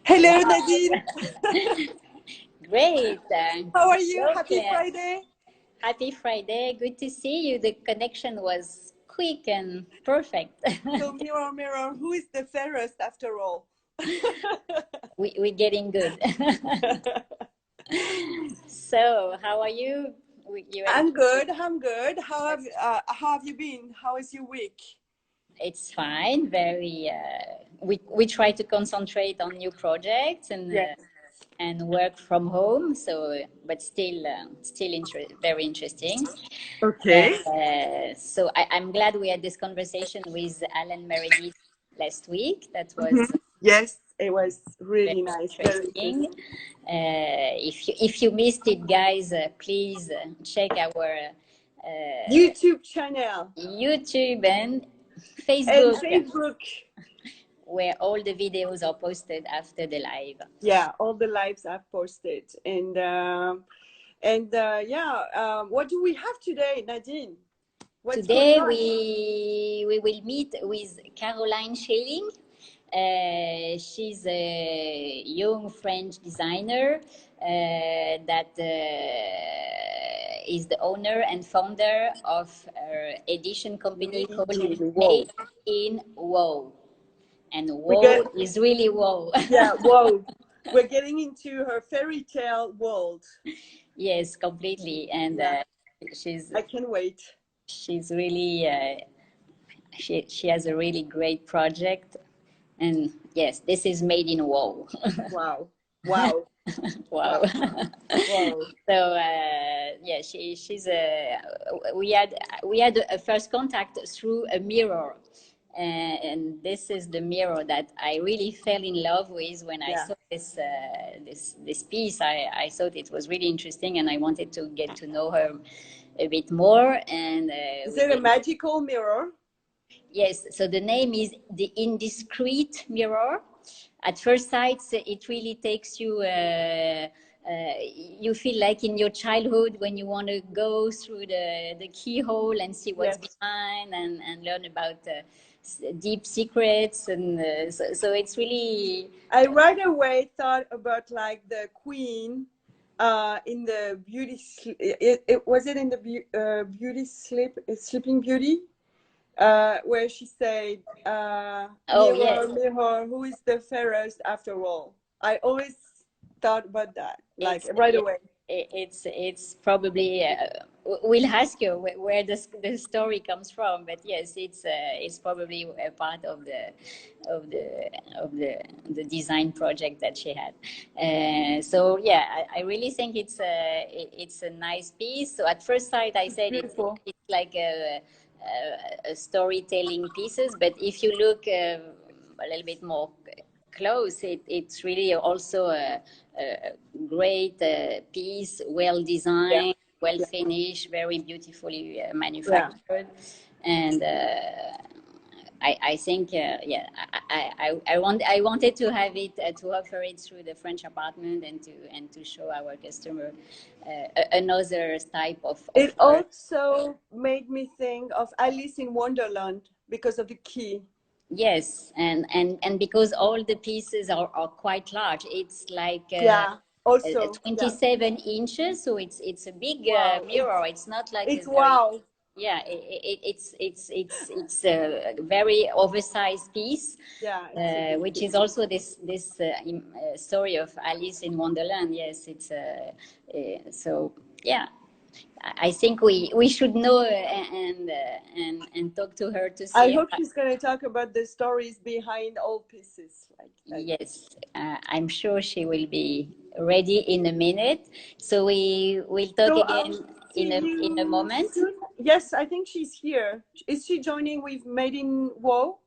Hello, Wow. Nadine. Great. How are you? Hello, Happy Claire. Friday. Happy Friday. Good to see you. The connection was quick and perfect. So, mirror, mirror, who is the fairest after all? We're getting good. So, how are you? I'm good. I'm good. How have you been? How is your week? It's fine. Very. We try to concentrate on new projects and work from home. So, but still very interesting. Okay. So I'm glad we had this conversation with Alan Meredith last week. That was Yes, it was really very nice. Very interesting. interesting. If you missed it, guys, please check our YouTube channel YouTube and and Facebook, Facebook. where all the videos are posted after the live. Yeah, all the lives I've posted. What do we have today, Nadine? What's Today going on? we will meet with Caroline Schilling. She's a young French designer that is the owner and founder of an edition company called WAW. Made in WAW. And We WAW is really WAW. Yeah, WAW. We're getting into her fairy tale world. Yes, completely. And Yeah. I can't wait. She's really she has a really great project. And yes, this is Made in WAW. Wow. Wow. Wow. Wow. So yeah, she's a. We had a first contact through a mirror, and this is the mirror that I really fell in love with when I saw this piece. I thought it was really interesting, and I wanted to get to know her a bit more. And is it a magical mirror? Yes. So the name is the Indiscreet Mirror. At first sight, it really takes you. You feel like in your childhood when you want to go through the keyhole and see what's behind and learn about deep secrets. And so it's really. I right away thought about like the queen in the beauty. Was it in the beauty Sleeping Beauty? Where she said, mirror, mirror, who is the fairest after all? I always thought about that, like right away. It's probably we'll ask you where the story comes from, but yes, it's probably a part of the design project that she had. So yeah, I really think it's a nice piece. So at first sight, I said it's like a storytelling pieces, but if you look a little bit more close, it's really also a great piece, well designed, well finished, very beautifully manufactured, and I think I wanted to have it to offer it through the French apartment and to show our customer another type of. It also made me think of Alice in Wonderland because of the key. Yes, and because all the pieces are quite large. It's like also 27 inches, so it's a big mirror. It's not like it's yeah, it's a very oversized piece, which is also this story of Alice in Wonderland. Yes, it's so yeah. I think we should know and talk to her to see. I hope she's going to talk about the stories behind all pieces. Yes, I'm sure she will be ready in a minute. So we will talk again in a moment. Soon. Yes, I think she's here. Is she joining with Made in WAW?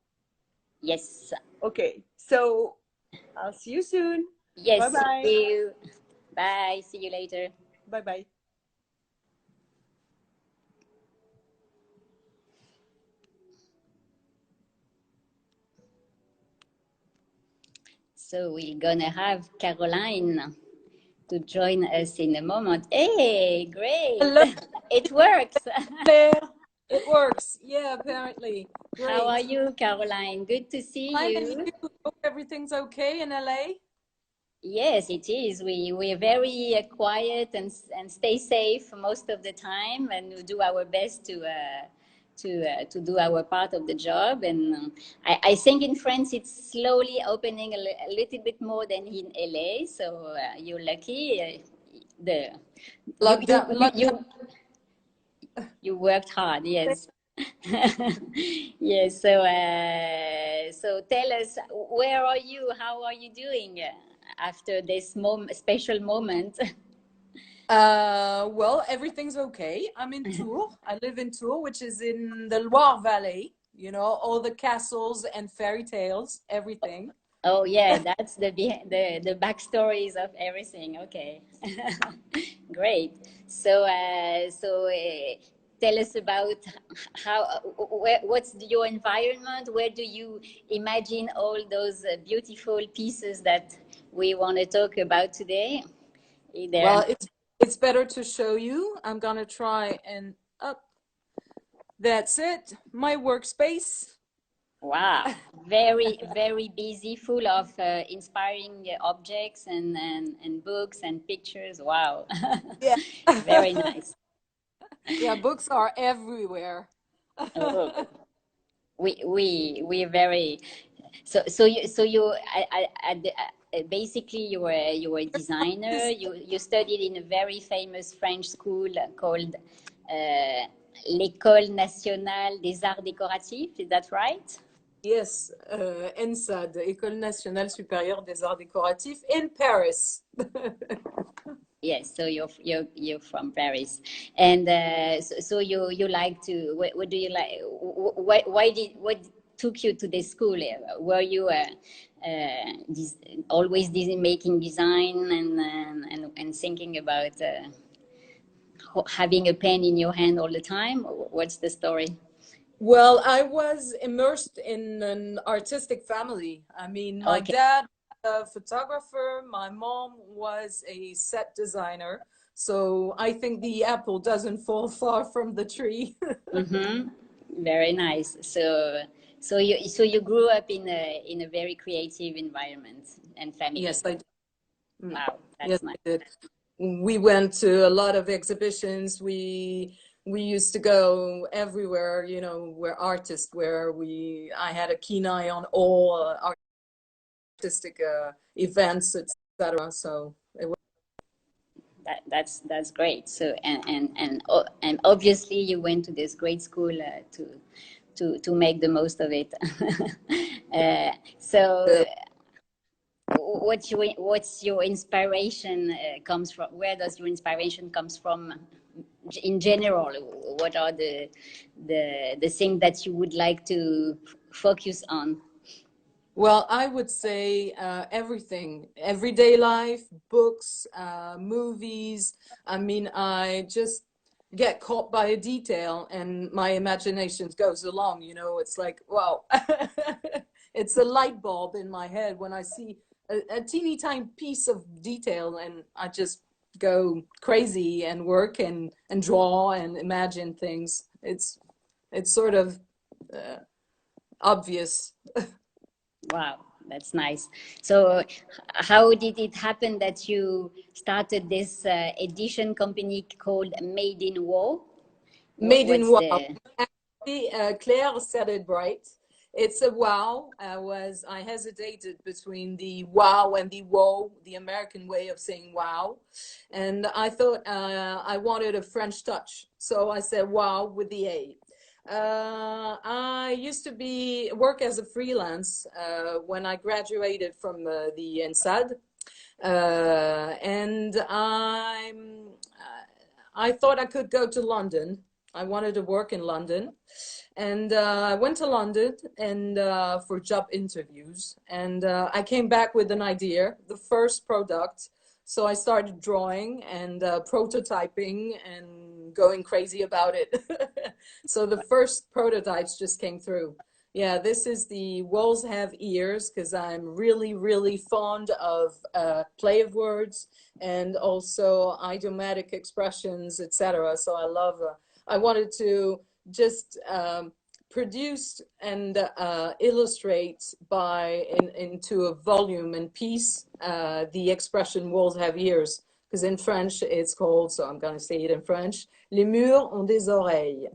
Yes. Okay, so I'll see you soon. Yes. Bye-bye. See you. Bye. See you later. Bye-bye. So we're gonna have Caroline to join us in a moment. Hey, great. Hello. It works. It works. Yeah, apparently. Great. How are you, Caroline? Good to see you. Hope everything's okay in LA. Yes, it is. We're very quiet and stay safe most of the time, and we do our best to do our part of the job. And I think in France it's slowly opening a little bit more than in LA. So you're lucky. The you you Lockdown, you lockdown. you you worked hard. Yes. Yes. So so tell us, where are you? How are you doing after this special moment? Well, everything's okay. I'm in Tours. I live in Tours, which is in the Loire Valley. You know, all the castles and fairy tales, everything. Oh yeah, that's the backstories of everything. Okay, great. So tell us about how what's your environment? Where do you imagine all those beautiful pieces that we want to talk about today? Either. Well, it's better to show you. I'm gonna try and up. That's it. My workspace. Wow, very, very busy, full of inspiring objects and books and pictures. Wow, Yeah. very nice. Yeah, books are everywhere. Oh, we are very so you basically you were a designer. You studied in a very famous French school called l'École nationale des arts décoratifs. Is that right? Yes, ENSAD, École nationale supérieure des arts décoratifs in Paris. Yes, so you're from Paris, and so you like to. What do you like? What took you to this school? Were you this, always making design and thinking about having a pen in your hand all the time? What's the story? Well, I was immersed in an artistic family. I mean, my Okay. dad, a photographer, my mom was a set designer. So I think the apple doesn't fall far from the tree. Mm-hmm. Very nice. So you grew up in a very creative environment and family. Yes, I did. Mm. Wow, Yes, that's nice. I did. We went to a lot of exhibitions. We used to go everywhere, you know, where artists, where I had a keen eye on all artistic events, etc. So it was, That's great. So and obviously you went to this great school to make the most of it. So uh, what's your inspiration comes from? Where does your inspiration comes from? In general, what are the things that you would like to focus on? well, I would say everything, everyday life, books, movies. I mean, I just get caught by a detail and my imagination goes along, you know, it's like, wow, it's a light bulb in my head when I see a teeny tiny piece of detail and I just go crazy and work and draw and imagine things. It's sort of obvious. Wow, that's nice. So, how did it happen that you started this edition company called Made in WAW? Made in What's WoW. the Actually, Claire said it right. It's a WoW. I hesitated between the WoW and the WoW, the American way of saying WoW, and I thought I wanted a French touch, so I said WoW with the A. I used to work as a freelance when I graduated from the ENSAD, and I thought I could go to London. I wanted to work in London, and I went to London and for job interviews, and I came back with an idea, the first product. So I started drawing and prototyping and going crazy about it. So the first prototypes just came through. Yeah, this is the Walls Have Ears because I'm really, really fond of play of words and also idiomatic expressions, etc. So I wanted to just produced and illustrate into a volume and piece the expression walls have ears, because in French it's called, so I'm going to say it in French, les murs ont des oreilles.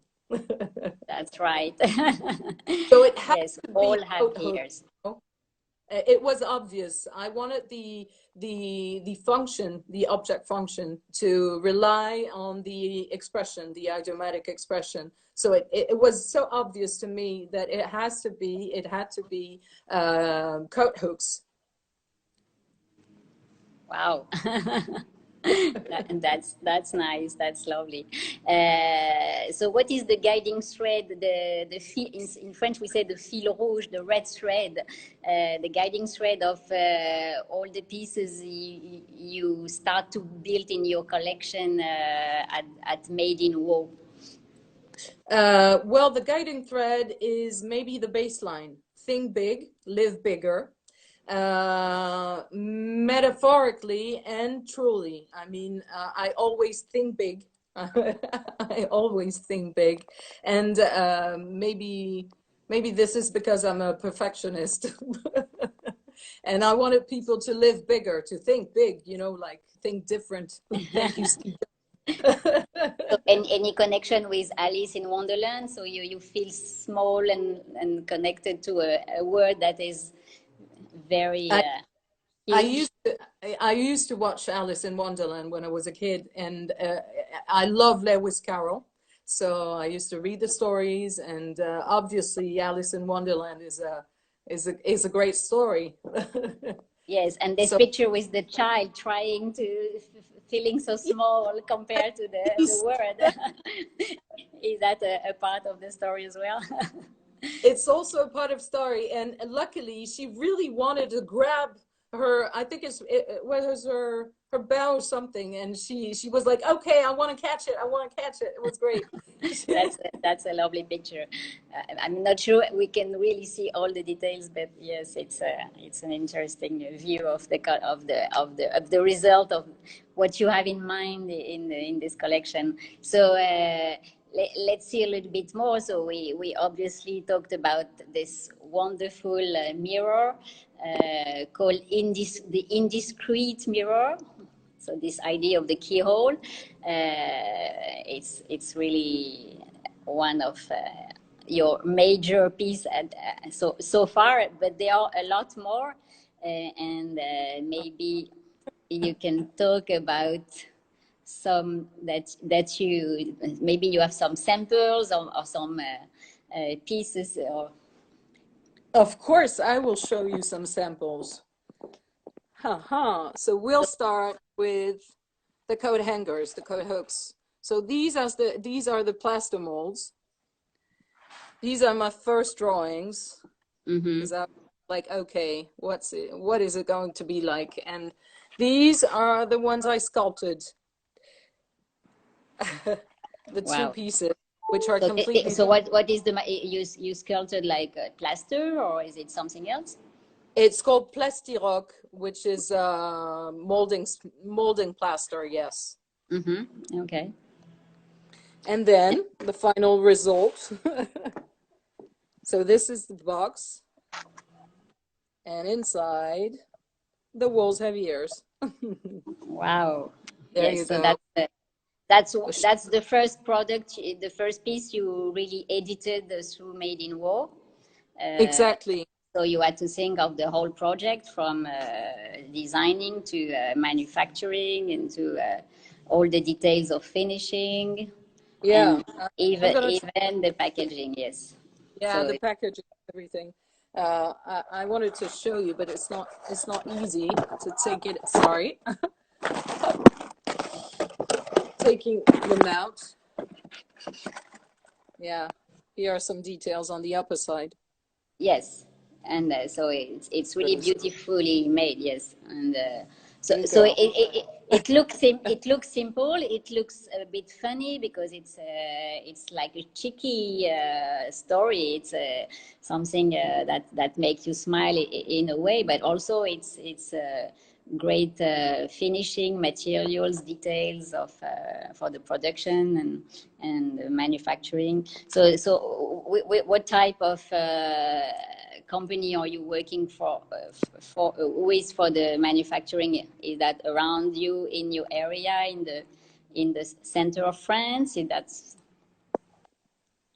That's right. So it has yes, to be all have coat hook. ears. It was obvious. I wanted the function, the object function, to rely on the expression, the idiomatic expression. So it was so obvious to me that it had to be coat hooks. Wow. That's nice. That's lovely. So, what is the guiding thread? The fil, in French we say the fil rouge, the red thread, the guiding thread of all the pieces you start to build in your collection at Made in WAW. Well, the guiding thread is maybe the baseline. Think big, live bigger. Metaphorically and truly. I mean, I always think big. I always think big, and maybe this is because I'm a perfectionist, and I wanted people to live bigger, to think big. You know, like think different. Thank you, Steve. So, any connection with Alice in Wonderland? So you feel small and connected to a word that is very huge. I used to watch Alice in Wonderland when I was a kid, and I love Lewis Carroll. So I used to read the stories, and obviously Alice in Wonderland is a great story. Yes, and this picture with the child trying to feeling so small compared to the word. Is that a part of the story as well? It's also a part of story, and luckily she really wanted to grab her, I think it was her bell or something, and she was like, okay, I want to catch it, it was great. That's a lovely picture. I'm not sure we can really see all the details, but yes, it's an interesting view of the result of what you have in mind in this collection. So let's see a little bit more. So we obviously talked about this wonderful mirror called the indiscreet mirror. So this idea of the keyhole, it's really one of your major piece so far, but there are a lot more, and maybe you can talk about some that you maybe you have some samples or some pieces or. Of course, I will show you some samples. So we'll start with the coat hangers, the coat hooks. So these are the plaster molds. These are my first drawings. Because I'm like, okay, what is it going to be like? And these are the ones I sculpted. The two pieces, which are completely. So what is you sculpted like plaster, or is it something else? It's called plastirock, which is molding plaster. Yes. Okay. And then the final result. So this is the box, and inside, the walls have ears. Wow. There you go. That's the first product, the first piece you really edited through Made in WAW. Exactly. So you had to think of the whole project from designing to manufacturing and to all the details of finishing. Yeah. And even the packaging, yes. Yeah, so the packaging, everything. I wanted to show you, but it's not easy to take it. Sorry. Taking them out. Yeah, here are some details on the upper side. Yes, and so it's really beautifully made. Yes, and so it looks simple. It looks a bit funny because it's like a cheeky story. It's something that makes you smile in a way, but also it's great finishing materials, details of for the production and manufacturing. So what type of company are you working for? Who is for the manufacturing? Is that around you in your area in the center of France? Is that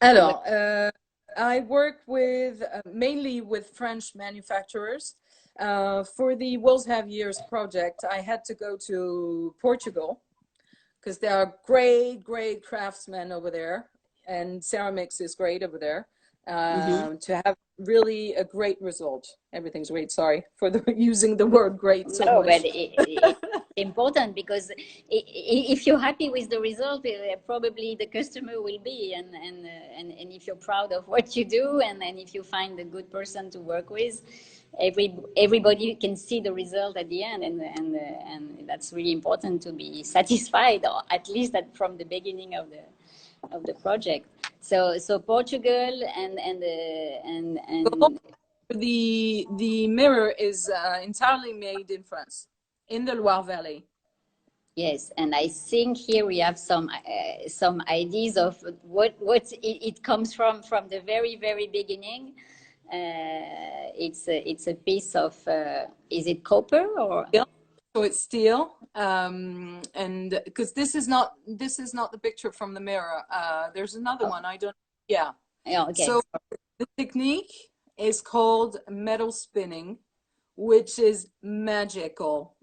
Alors, I work with mainly with French manufacturers. For the Wills Have Years project, I had to go to Portugal because there are great craftsmen over there, and ceramics is great over there. To have really a great result. Everything's great. Sorry for using the word great so no, much. but it's important because if you're happy with the result, probably the customer will be, and if you're proud of what you do, and if you find a good person to work with, everybody can see the result at the end, and that's really important to be satisfied, or at least from the beginning of the project. So Portugal and the mirror is entirely made in France, in the Loire Valley. Yes, and I think here we have some ideas of what it comes from the very beginning. It's a piece of is it copper or steel? So it's steel, and because this is not the picture from the mirror. There's another one. I don't. Yeah. Yeah. Okay. So the technique is called metal spinning, which is magical.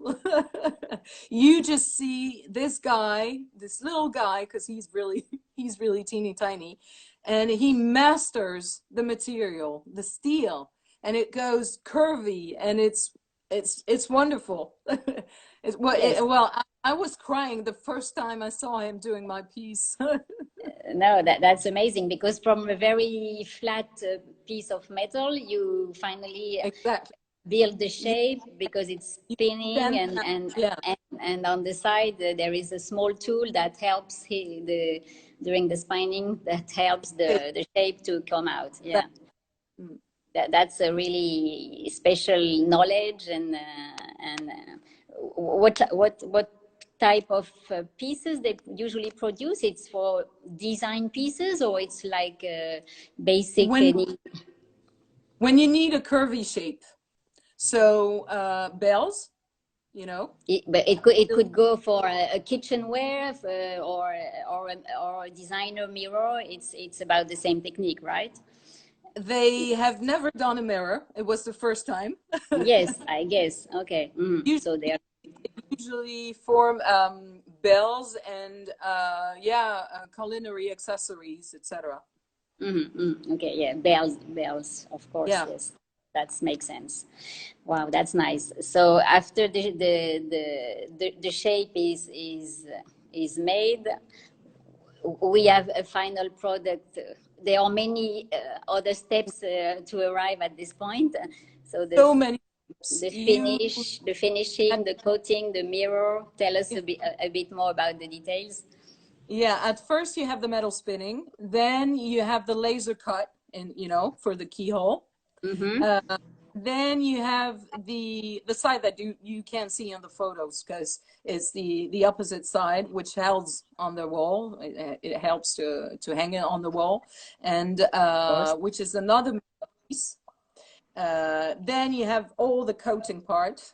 You just see this little guy, because he's really teeny tiny, and he masters the material, the steel, and it goes curvy, and it's wonderful. Well, I was crying the first time I saw him doing my piece. No, that's amazing, because from a very flat piece of metal, you finally Exactly build the shape, because it's spinning, and on the side there is a small tool that helps during the spinning, that helps the shape to come out. Yeah. That's a really special knowledge. And what type of pieces they usually produce? It's for design pieces, or it's like basic when you need a curvy shape. So bells, you know. But it could go for a kitchenware, or a designer mirror. It's about the same technique, right? They have never done a mirror. It was the first time. Yes, I guess. Okay. So they usually form bells and culinary accessories, etc. Okay, yeah, bells, of course. Yeah. Yes, that makes sense. Wow, that's nice. So after the shape is made, we have a final product. There are many other steps to arrive at this point. So many. The finishing, the coating, the mirror. Tell us a bit more about the details. Yeah, at first you have the metal spinning, then you have the laser cut, and for the keyhole. Then you have the side that you can't see on the photos, because it's the opposite side, which holds on the wall. It helps to hang it on the wall, and which is another piece. Then you have all the coating part,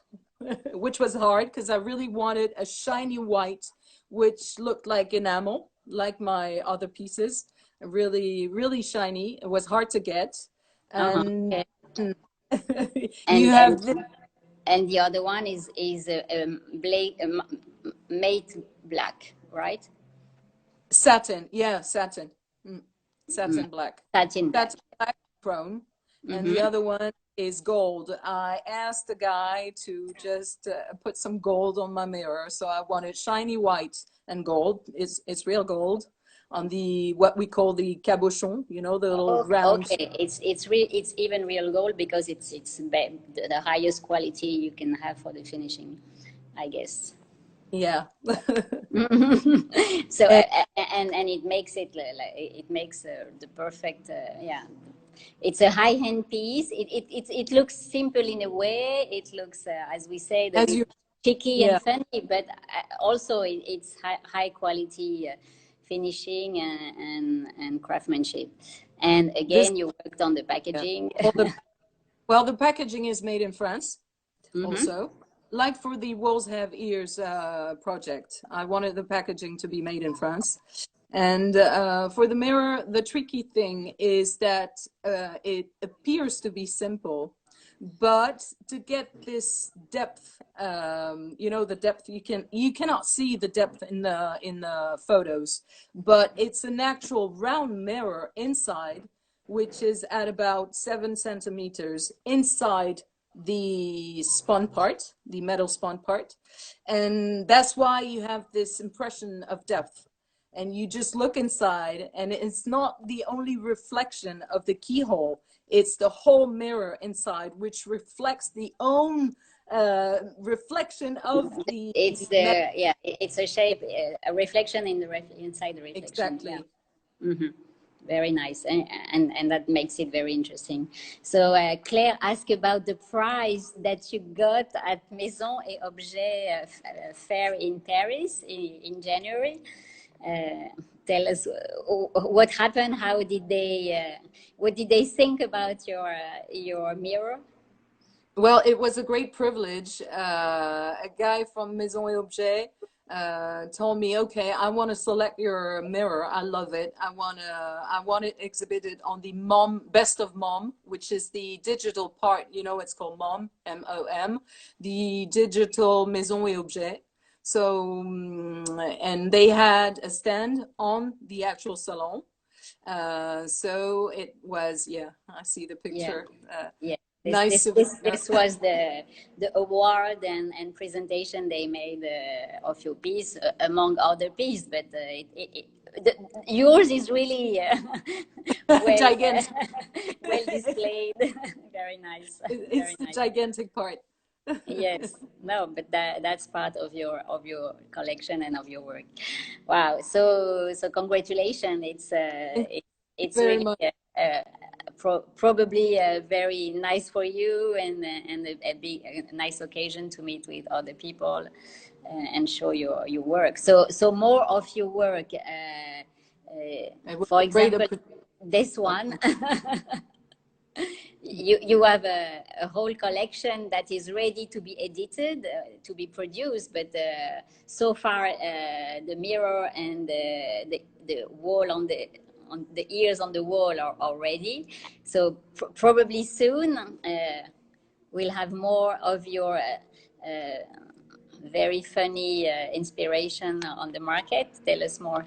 which was hard because I really wanted a shiny white, which looked like enamel, like my other pieces. Really shiny. It was hard to get. And you have and the other one is matte black, right? Satin. Yeah, satin. Satin black. Satin black. Black chrome. And the other one is gold. I asked the guy to just put some gold on my mirror, so I wanted shiny white and gold. It's real gold on what we call the cabochon. The little round. Okay, it's even real gold, because it's the highest quality you can have for the finishing, I guess. Yeah. So and it makes the perfect It's a high-end piece. It looks simple in a way. It looks, as we say, cheeky Yeah. and funny, but also it's high quality finishing and craftsmanship. And This, again, you worked on the yeah. packaging. Well, the packaging is made in France Mm-hmm. also. Like for the Wolves Have Ears project, I wanted the packaging to be made in France. And for the mirror, the tricky thing is that it appears to be simple, but to get this depth, you know, the depth, you cannot see the depth in the photos, but it's an actual round mirror inside, which is at about 7 centimeters inside the spun part, the metal spun part, and that's why you have this impression of depth. And you just look inside, and it's not the only reflection of the keyhole, it's the whole mirror inside, which reflects the own reflection of the It's yeah, it's a shape, a reflection in the inside the reflection. Yeah. exactly. Mm-hmm. Very nice, and that makes it very interesting. So Claire asked about the prize that you got at Maison et Objets fair in Paris in January. Tell us what happened. How did they? What did they think about your mirror? Well, it was a great privilege. A guy from Maison et Objets told me, "Okay, I want to select your mirror. I love it. I want it exhibited on the Mom Best of Mom, which is the digital part. You know, it's called Mom, MOM, the digital Maison et Objets." So, and they had a stand on the actual salon. So it was, yeah, I see the Yeah, picture. yeah. Nice This was the award and presentation they made of your piece, among other pieces, but yours is really well gigantic. well displayed. Very nice, It's very the nice. gigantic part. Yes, no, but that's part of your collection and of your work. Wow, so congratulations. Thank you It's very really much. probably very nice for you, and a big a nice occasion to meet with other people and show your work. So more of your work. It was For a great example, this one. You have a whole collection that is ready to be edited, to be produced, but so far the mirror and the wall on the ears on the wall are ready. So probably soon we'll have more of your very funny inspiration on the market. Tell us more.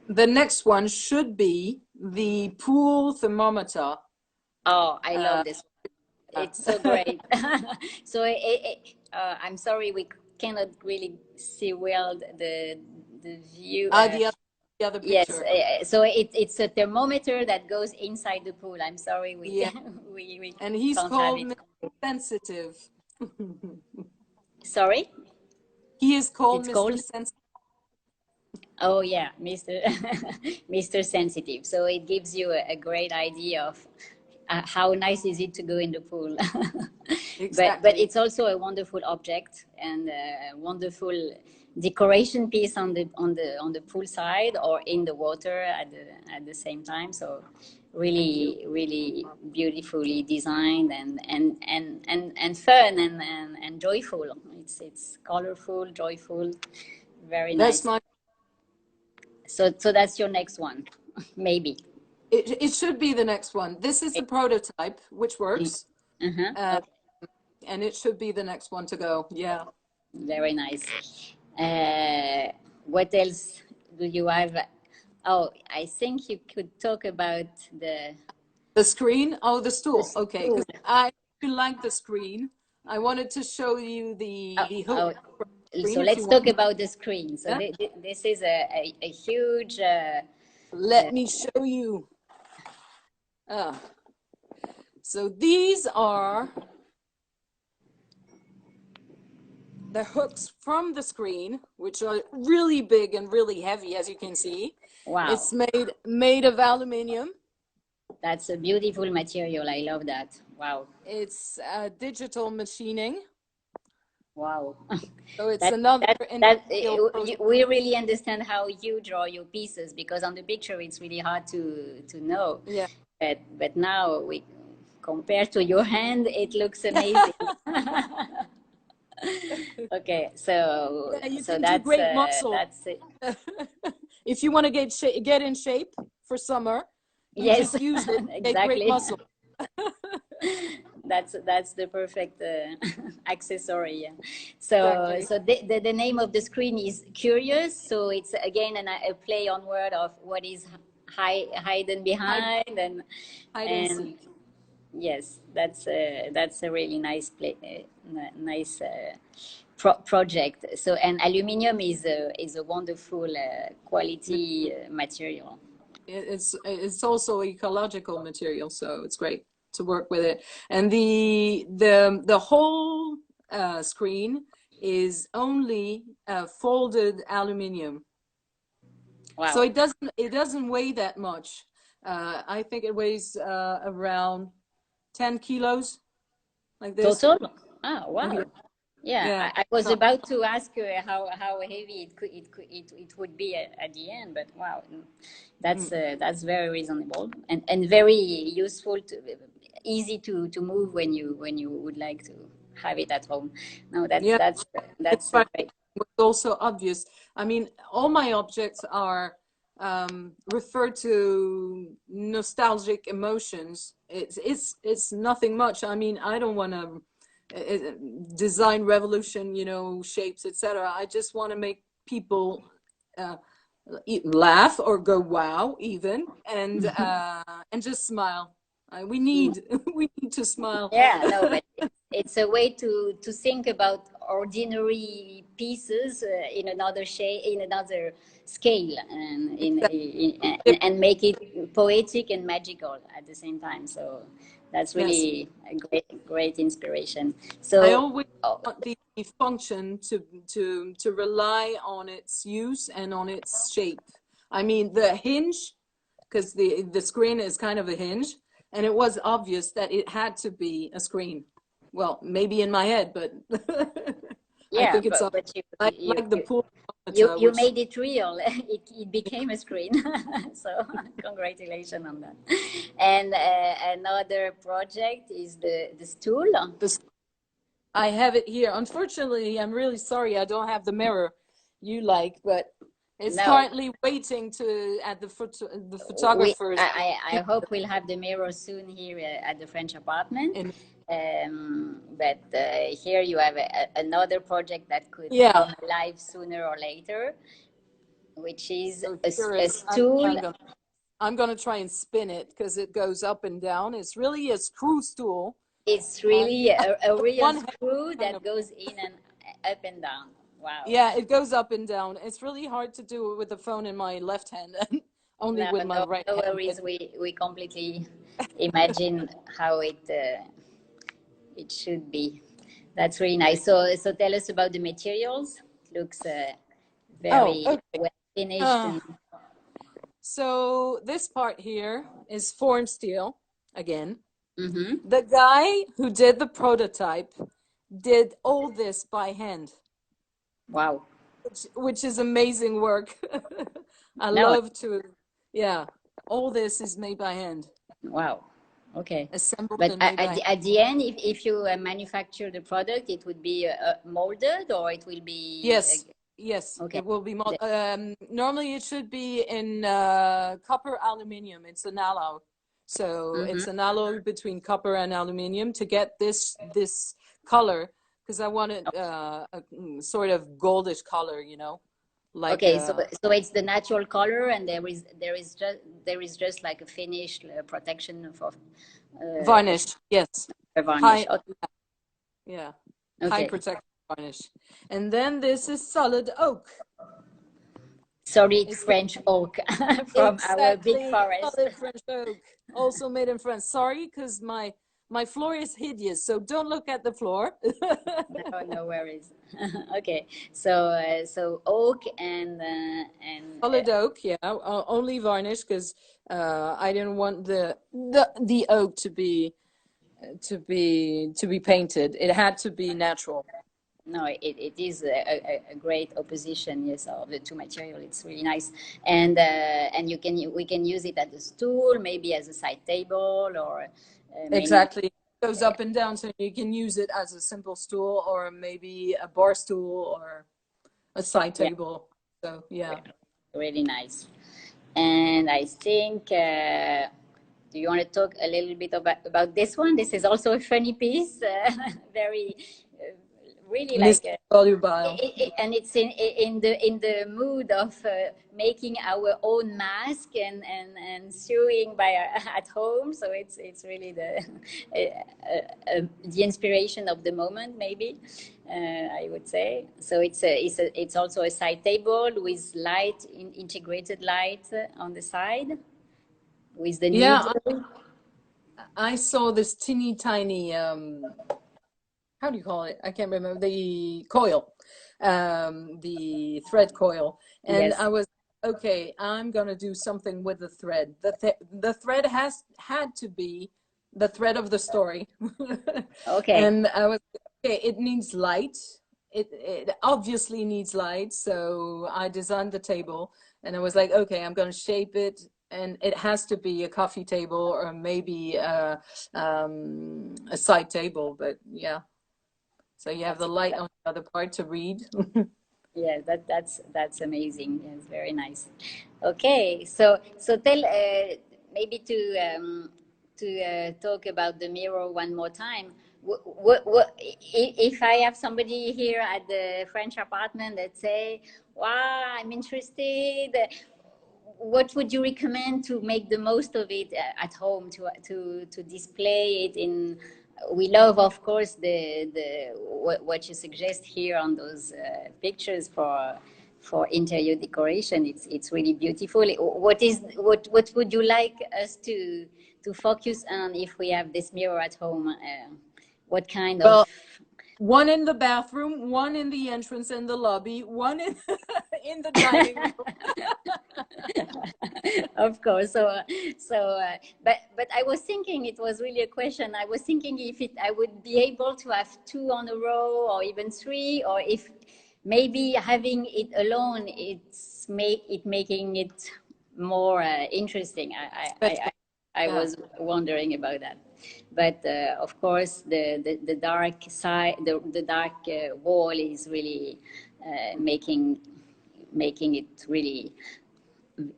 The next one should be the pool thermometer. Oh, I love Uh, this. It's so great. So I'm sorry we cannot really see well the view. the other Yes, picture. so it's a thermometer that goes inside the pool. I'm sorry we Yeah. we And he's can't have called it. Mr. Sensitive. Sorry, He is called it's Mr. called. Sensitive. Oh yeah, Mr. Mr. Sensitive. So it gives you a great idea of how nice is it to go in the pool. But Exactly. it's also a wonderful object and a wonderful decoration piece on the pool side or in the water at the same time. So really beautifully designed and fun and joyful. It's colorful, joyful, very That's nice. my. So that's your next one, maybe. It should be the next one. This is the prototype, which works. Uh-huh. Okay. And it should be the next one to go. Yeah. Very nice. What else do you have? Oh, I think you could talk about The screen? Oh, the the stool. Okay, stool. because I like the screen. I wanted to show you the hook screen So if you let's want. talk about the screen. So Yeah? this is a huge. Let me show you. So these are the hooks from the screen, which are really big and really heavy, as you can see. Wow, It's made of aluminium. that's a beautiful material. I love that. Wow. It's digital machining. Wow. So it's That another industrial process. we really understand how huge are your pieces, because on the picture it's really hard to know. Yeah. But now we, compared to your hand, it looks amazing. Okay, so Yeah, you so can do great muscle. that's it. If you want to get in shape for summer, you Yes, just use it. Get great exactly. muscle. That's the perfect accessory. Yeah. So Exactly. so the name of the screen is Curious. So it's again a play on word of what is hidden Hide, behind, hide and and seek. yes, that's a really nice play, nice project. So, and aluminium is a wonderful quality material. It's also ecological material, so it's great to work with it. And the whole screen is only folded aluminium, so Wow. it doesn't weigh that much. I think it weighs around 10 kilos, like this. Total? Ah, Yeah, wow. Yeah, yeah. I was So, about to ask how heavy it would be at the end, but wow, that's very reasonable and very useful to easy to move when you would like to have it at home. No, yeah. It's that's quite great. also obvious. I mean, all my objects are refer to nostalgic emotions. It's nothing much. I mean, I don't want to design revolution, you know, shapes, etc. I just want to make people uh, laugh or go wow, even, and just smile. We need we need to smile. Yeah, no, but it's a way to think about ordinary pieces in another shape, in another scale, and and make it poetic and magical at the same time. So that's Yes. really a great inspiration. I So always oh, want the function to rely on its use and on its shape. I mean, the hinge, because the screen is kind of a hinge, and it was obvious that it had to be a screen. Well, maybe in my head, but I yeah, think it's up. but Like the pool monitor, you which made it real. It became a screen. So congratulations on that. And another project is the stool. the I have it here. Unfortunately, I'm really sorry I don't have the mirror you like, but it's No, currently waiting to at the we photographer's. I hope we'll have the mirror soon here at the French apartment. In But here you have another project that could yeah, come alive sooner or later, which is so here a it's. stool. I'm gonna try and spin it because it goes up and down. It's really a screw stool. It's really a real One hand screw kind that of goes in and up and down. Wow. yeah, it goes up and down. It's really hard to do it with the phone in my left hand and only No, with my right no hand. worries. We completely imagine how it should be. That's really nice. So tell us about the materials. Looks Oh, very okay. well finished Uh, and so this part here is form steel again. mm-hmm. The guy who did the prototype did all this by hand, Wow. which is amazing work. I No, love to, yeah, all this is made by hand, wow. Okay. assembled But and made by hand. at the end, if you manufacture the product, it would be molded, or it will be Yes, yes, okay. it will be. Normally, it should be in copper aluminium. It's an alloy, so Mm-hmm. it's an alloy between copper and aluminium to get this color. Because I wanted a sort of goldish color, you know, like Okay, so it's the natural color, and there is just like a finish protection for varnish. Yes, a varnish. high, Okay. yeah, high Okay. protection varnish. And then this is solid oak. Solid It's French oak from our big exactly forest. solid French oak, also made in France. Sorry, because my floor is hideous, so don't look at the floor. No, no worries. Okay, so oak and Solid oak, yeah, only varnish because I didn't want the oak to be painted. It had to be natural. No, it is a great opposition, yes, of the two material. It's really nice, and we can use it as a stool, maybe as a side table, or many. Exactly. It goes up and down, so you can use it as a simple stool, or maybe a bar stool, or a side Yeah, table. So yeah. really nice. And I think, do you want to talk a little bit about this one? This is also a funny piece, very, really And this is like. volubile. And it's in the mood of making our own mask and sewing by at home. So it's really the inspiration of the moment, maybe, I would say. So it's also a side table with integrated light on the side with the Yeah, needle. I saw this teeny tiny how do you call it? I can't remember, the coil, the thread coil. And Yes. I was, okay, I'm gonna do something with the thread. The thread had to be the thread of the story. Okay. And I was, okay, it needs light. It obviously needs light. So I designed the table and I was like, okay, I'm gonna shape it, and it has to be a coffee table or maybe a side table, but yeah. So you have That's the light on the other part to read. Yeah, that's amazing. Yes, very nice. Okay, so tell maybe to talk about the mirror one more time. If I have somebody here at the French apartment that say, "Wow, I'm interested," what would you recommend to make the most of it at home to display it in? We love, of course, what you suggest here on those pictures for interior decoration. It's really beautiful. What would you like us to focus on if we have this mirror at home? What kind of? Well, one in the bathroom, one in the entrance and the lobby, one in in the dining room. Of course. But I was thinking it was really a question. I was thinking if I would be able to have two on a row or even three, or if maybe having it alone, making it more interesting. Special. I Yeah. was wondering about that. But of course, the dark side, the dark wall is really making it really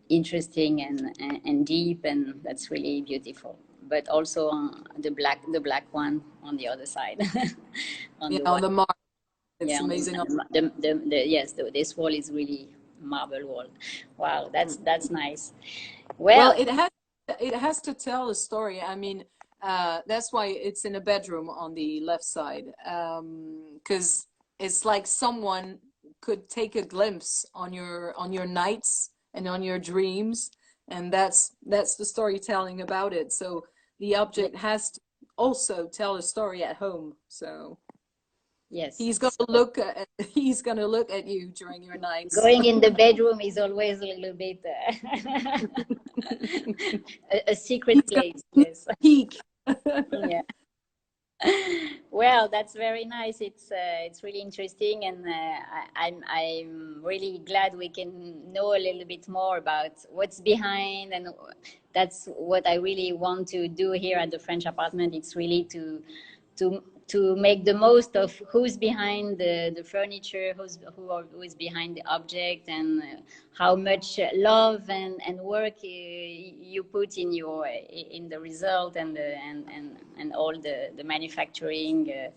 interesting and deep, and that's really beautiful. But also the black one on the other side, on Yeah, the on white. the mark. It's Yeah, amazing. yes, this wall is really marble wall. Wow, that's nice. Well, Well, it has to tell a story. I mean, that's why it's in a bedroom on the left side. Because it's like someone could take a glimpse on your nights and on your dreams, and that's the storytelling about it. So the object has to also tell a story at home. So yes. he's gonna So look at he's gonna look at you during your nights. going in the bedroom is always a little bit a secret He's gonna place. Yes. peek. Yeah. Well, that's very nice. It's really interesting, and I'm really glad we can know a little bit more about what's behind, and that's what I really want to do here at the French apartment. It's really to make the most of who's behind the furniture, who is behind the object, and how much love and work you put in the result, and all the manufacturing Yeah,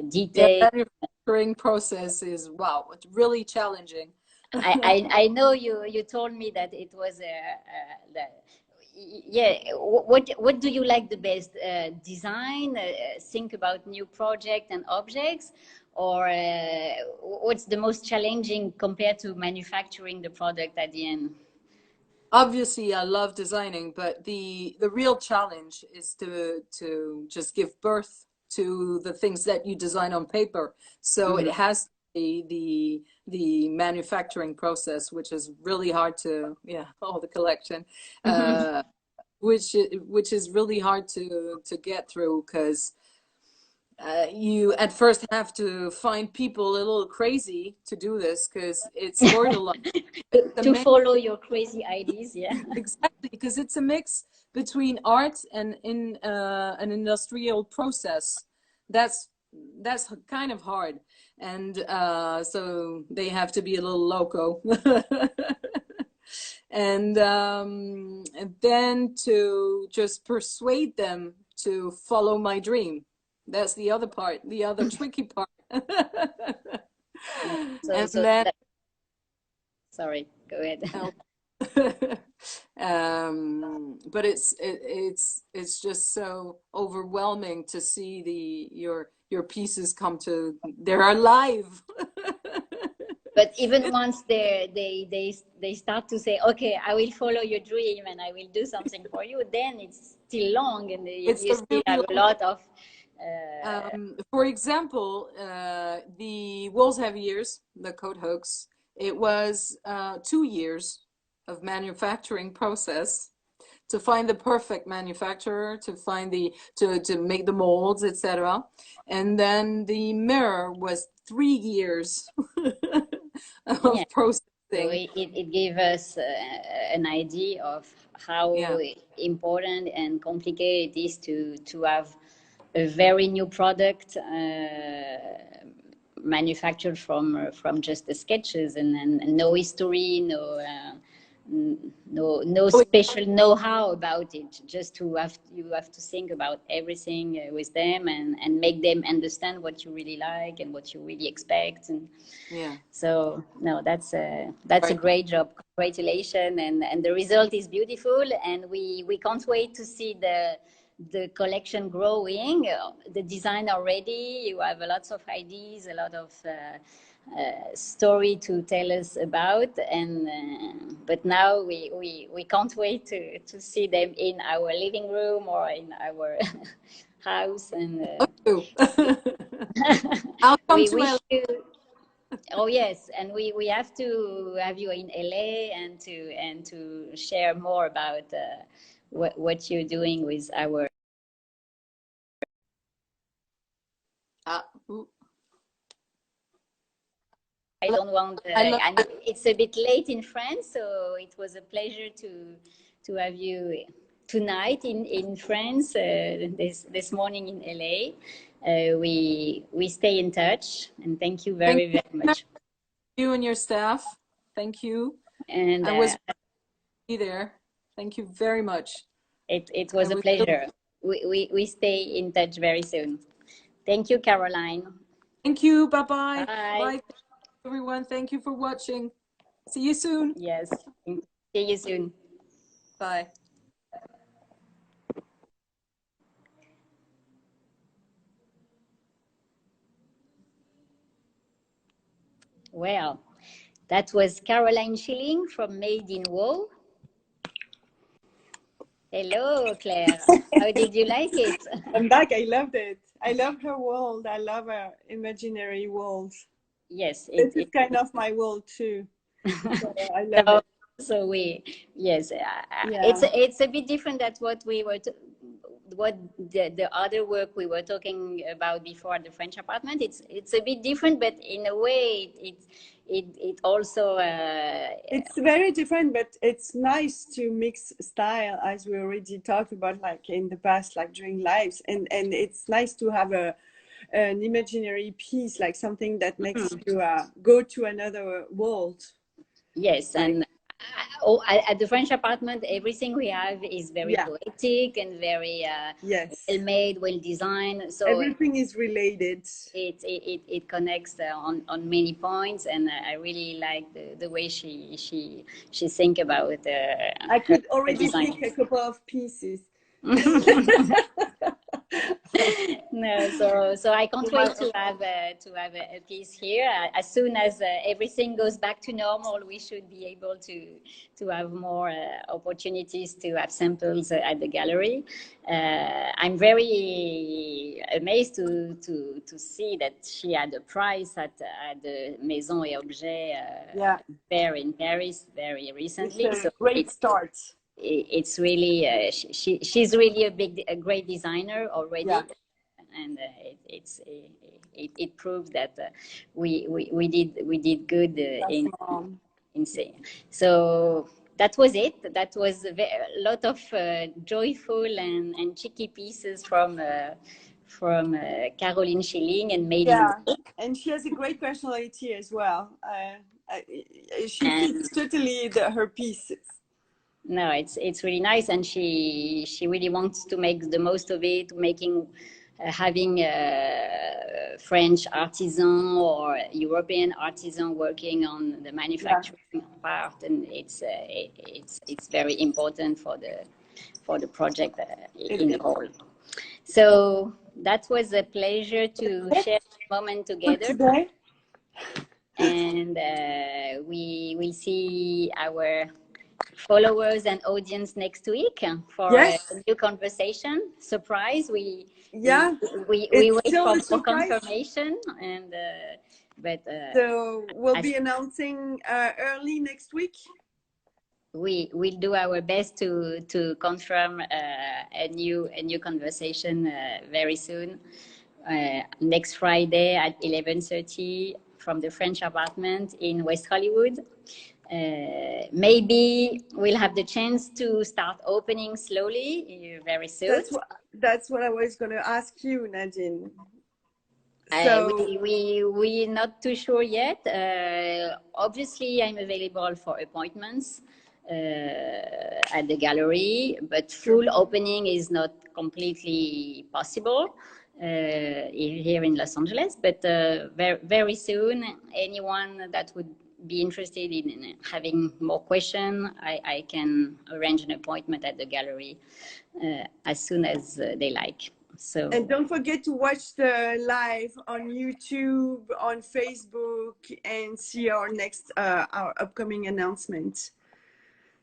detail. manufacturing process is, wow, it's really challenging. I know you told me that it was yeah. What do you like the best? Design, think about new project and objects, or what's the most challenging compared to manufacturing the product at the end? Obviously, I love designing, but the real challenge is to just give birth to the things that you design on paper. So it Mhm. has to be the manufacturing process, which is really hard to, yeah, all the collection, which is really hard to get through because you at first have to find people a little crazy to do this because it's borderline. To follow your crazy ideas, yeah. Exactly, because it's a mix between art and in an industrial process. That's kind of hard, and so they have to be a little loco. And then to just persuade them to follow my dream. That's the other part, the other tricky part. And then sorry, go ahead. But it's just so overwhelming to see your pieces come to they're alive. But even once they start to say, okay, I will follow your dream and I will do something for you, then it's still long, and you still really have a lot of for example, the Walls Have Years, the coat hooks, it was 2 years of manufacturing process to find the perfect manufacturer, to find to make the molds, etc. And then the mirror was 3 years of processing. So it gave us an idea of how important and complicated it is to have a very new product manufactured from just the sketches and no history, no special know-how about it. Just you have to think about everything with them and make them understand what you really like and what you really expect. And so no, that's a great job. Congratulations, and the result is beautiful, and we can't wait to see the collection growing. The design already, you have lots of ideas, a lot of story to tell us about, and but now we can't wait to see them in our living room or in our house. And I'll come we to wish you. Oh yes, and we have to have you in LA and to share more about what you're doing with our. I don't want. And it's a bit late in France, so it was a pleasure to have you tonight in France. This morning in LA. We stay in touch, and thank you very much. You and your staff. Thank you. And I was there. Thank you very much. It was a pleasure. We stay in touch very soon. Thank you, Caroline. Thank you. Bye-bye. Bye. Bye, everyone. Thank you for watching. See you soon. Yes. See you soon. Bye. Well, that was Caroline Schilling from Made in WAW. Hello, Claire. How did you like it? I'm back. I loved it. I love her world. I love her imaginary world. Yes. It's kind of my world too. So I love it. So it's a bit different than what we were what the other work we were talking about before, the French apartment. It's a bit different, but in a way it also it's very different, but it's nice to mix style, as we already talked about, like in the past, like during lives, and it's nice to have an imaginary piece, like something that makes you go to another world. Yes, and at the French apartment, everything we have is very poetic and very well made, well designed. So everything is related. It connects on many points, and I really like the way she think about it. I could already pick a couple of pieces. No, so I can't wait to have a piece here. As soon as everything goes back to normal, we should be able to have more opportunities to have samples at the gallery. I'm very amazed to see that she had a prize at the Maison et Objets fair in Paris very recently. It's a great start. It's really she's really a great designer already. and it proved that we did good in saying. So that was it. That was a lot of joyful and cheeky pieces from Caroline Schilling and made in. And she has a great personality as well. She fits totally her pieces. No, it's really nice, and she really wants to make the most of it, having a French artisan or European artisan working on the manufacturing part, and it's very important for the project in the whole. So that was a pleasure to share this moment together today. And we will see our followers and audience next week for a new conversation. Surprise! We wait for confirmation, and so we'll be announcing early next week. We'll do our best to confirm a new conversation very soon. Next Friday at 11:30 from the French apartment in West Hollywood. Maybe we'll have the chance to start opening slowly very soon. That's what I was going to ask you, Nadine. So we're not too sure yet. Obviously, I'm available for appointments at the gallery, but full opening is not completely possible here in Los Angeles. But very, very soon, anyone that would be interested in having more questions, I can arrange an appointment at the gallery as soon as they like. So, and don't forget to watch the live on YouTube, on Facebook, and see our next our upcoming announcement.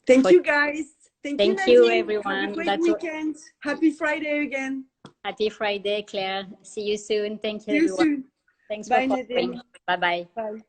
Thank you, guys. Thank you, everyone. Have a great weekend. Happy Friday again. Happy Friday, Claire. See you soon. Thank you, See you everyone. soon. Thanks Bye, for following. Bye-bye. Bye.